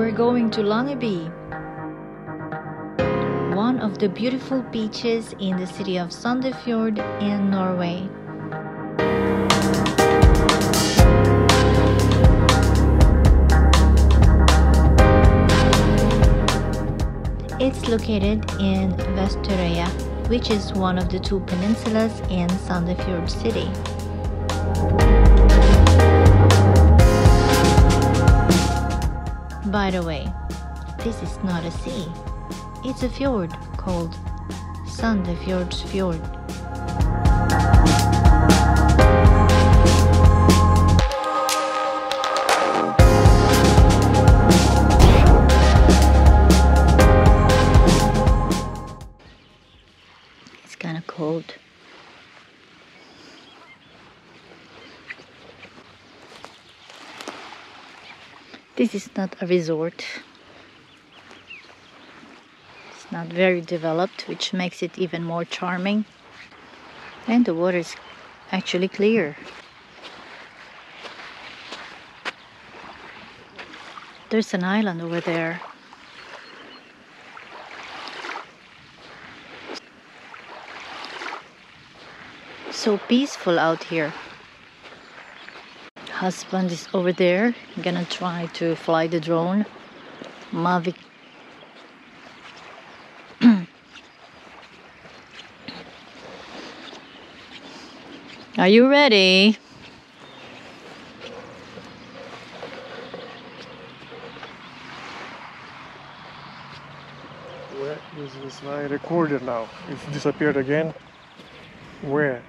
We're going to Longyearbyen, one of the beautiful beaches in the city of Sandefjord in Norway. It's located in Vesterøya, which is one of the two peninsulas in Sandefjord city. By the way, this is not a sea. It's a fjord called Sandefjordsfjord. It's kind of cold. This is not a resort. It's not very developed, which makes it even more charming. And the water is actually clear. There's an island over there. So peaceful out here. Husband is over there. I'm gonna try to fly the drone. Mavic. Are you ready? Where is this line recorded now? It's disappeared again. Where?